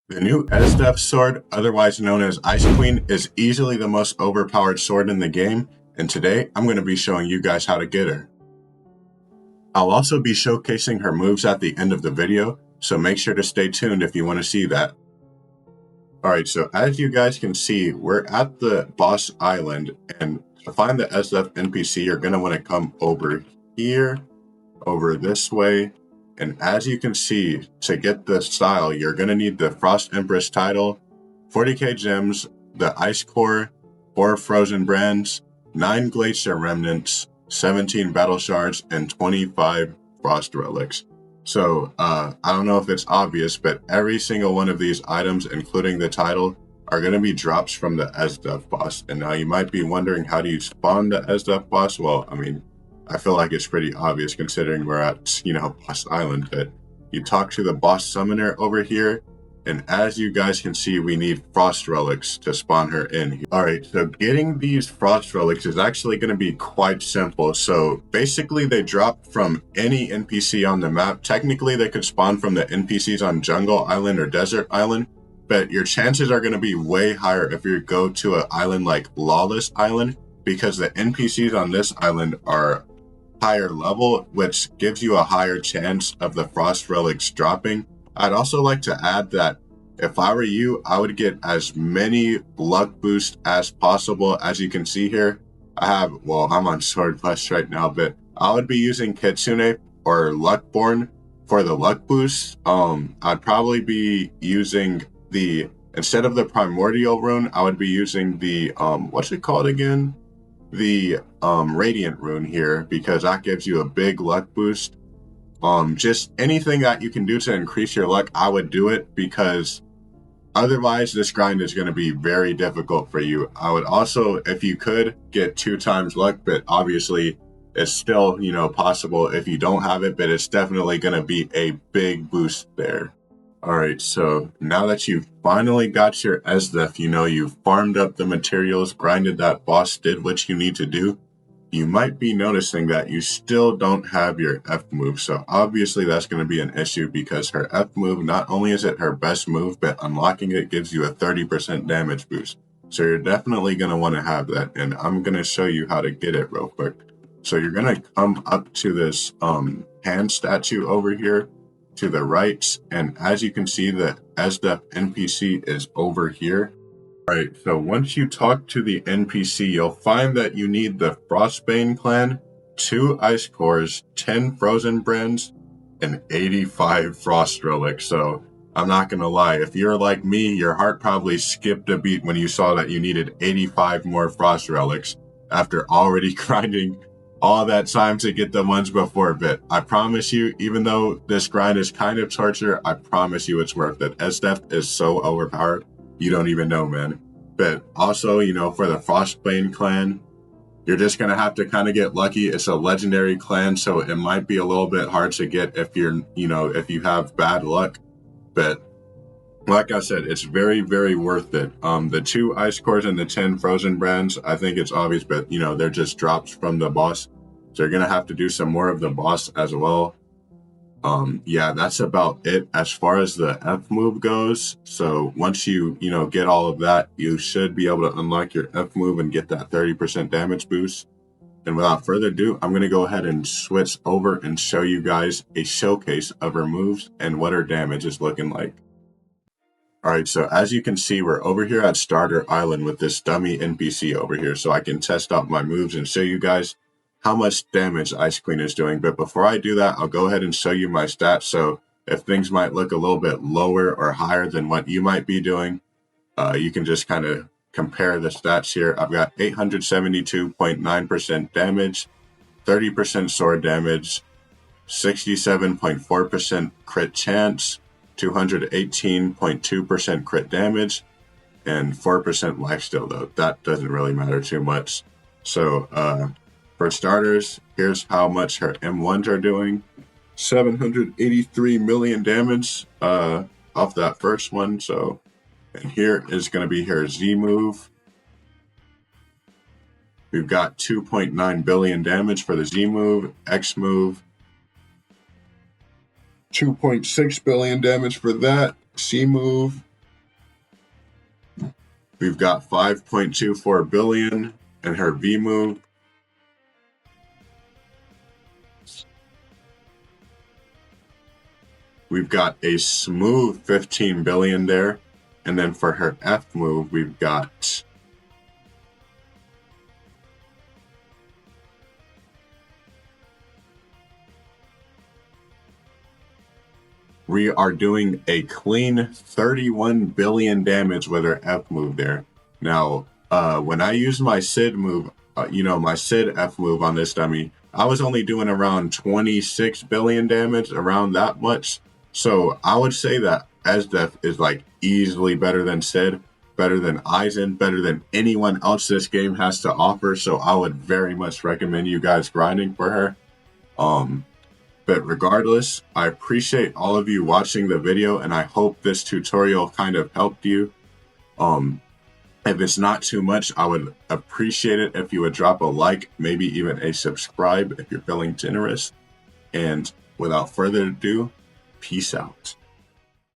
The new Esdeath Sword, otherwise known as Ice Queen, is easily the most overpowered sword in the game, and today I'm going to be showing you guys how to get her. I'll also be showcasing her moves at the end of the video, so make sure to stay tuned if you want to see that. Alright, so as you guys can see, we're at the boss island, and to find the Esdeath NPC, you're going to want to come over here, over this way. And as you can see, to get the style, you're going to need the Frost Empress title, 40k gems, the Ice Core, 4 Frozen Brands, 9 Glacier Remnants, 17 Battle Shards, and 25 Frost Relics. So, I don't know if it's obvious, but every single one of these items, including the title, are going to be drops from the Esdeath boss. And now you might be wondering, how do you spawn the Esdeath boss? Well, I feel like it's pretty obvious considering we're at, Boss Island, but you talk to the boss summoner over here, and as you guys can see, we need Frost Relics to spawn her in. Alright, so getting these Frost Relics is actually going to be quite simple. So basically they drop from any NPC on the map. Technically they could spawn from the NPCs on Jungle Island or Desert Island, but your chances are going to be way higher if you go to an island like Lawless Island, because the NPCs on this island are higher level, which gives you a higher chance of the Frost Relics dropping. I'd also like to add that if I were you, I would get as many luck boosts as possible. As you can see here, I'm on Sword Plus right now, but I would be using Kitsune or Luckborn for the luck boost. I'd probably be using instead of the Primordial rune, I would be using the, what's it called again? The Radiant rune here, because that gives you a big luck boost. Just anything that you can do to increase your luck, I would do it, because otherwise this grind is going to be very difficult for you. I would also, if you could, get 2 times luck, but obviously it's still, possible if you don't have it, but it's definitely going to be a big boost there. Alright, so now that you've finally got your Esdeath, you've farmed up the materials, grinded that boss, did what you need to do, you might be noticing that you still don't have your F move. So obviously that's going to be an issue, because her F move, not only is it her best move, but unlocking it gives you a 30% damage boost. So you're definitely going to want to have that, and I'm going to show you how to get it real quick. So you're going to come up to this hand statue over here to the right, and as you can see, the Esdeath NPC is over here. Alright, so once you talk to the NPC, you'll find that you need the Frostbane clan, 2 Ice Cores, 10 Frozen Brands, and 85 Frost Relics. So I'm not gonna lie, if you're like me, your heart probably skipped a beat when you saw that you needed 85 more Frost Relics after already grinding all that time to get the ones before. But I promise you, even though this grind is kind of torture, I promise you it's worth it. Esdeath is so overpowered, you don't even know, man. But also, for the Frostbane clan, you're just gonna have to kind of get lucky. It's a legendary clan, so it might be a little bit hard to get if you're, if you have bad luck. But like I said, it's very, very worth it. The 2 Ice Cores and the 10 Frozen Brands, I think it's obvious, but they're just drops from the boss. So you're gonna have to do some more of the boss as well. Yeah, that's about it as far as the F move goes. So once you, get all of that, you should be able to unlock your F move and get that 30% damage boost. And without further ado, I'm going to go ahead and switch over and show you guys a showcase of her moves and what her damage is looking like. Alright, so as you can see, we're over here at Starter Island with this dummy NPC over here, so I can test out my moves and show you guys how much damage Ice Queen is doing. But before I do that, I'll go ahead and show you my stats, so if things might look a little bit lower or higher than what you might be doing, you can just kind of compare the stats here. I've got 872.9% damage, 30% sword damage, 67.4% crit chance, 218.2% crit damage, and 4% lifesteal, though that doesn't really matter too much. So for starters, here's how much her M1s are doing. 783 million damage off that first one. So, and here is going to be her Z move. We've got 2.9 billion damage for the Z move. X move, 2.6 billion damage for that. C move, We've got 5.24 billion in her V move. We've got a smooth 15 billion there. And then for her F move, we've got we are doing a clean 31 billion damage with her F move there. Now, when I use my Sid move, my Sid F move on this dummy, I was only doing around 26 billion damage, around that much. So I would say that Esdeath is like easily better than Sid, better than Eisen, better than anyone else this game has to offer. So I would very much recommend you guys grinding for her. But regardless, I appreciate all of you watching the video, and I hope this tutorial kind of helped you. If it's not too much, I would appreciate it if you would drop a like, maybe even a subscribe if you're feeling generous. And without further ado, peace out.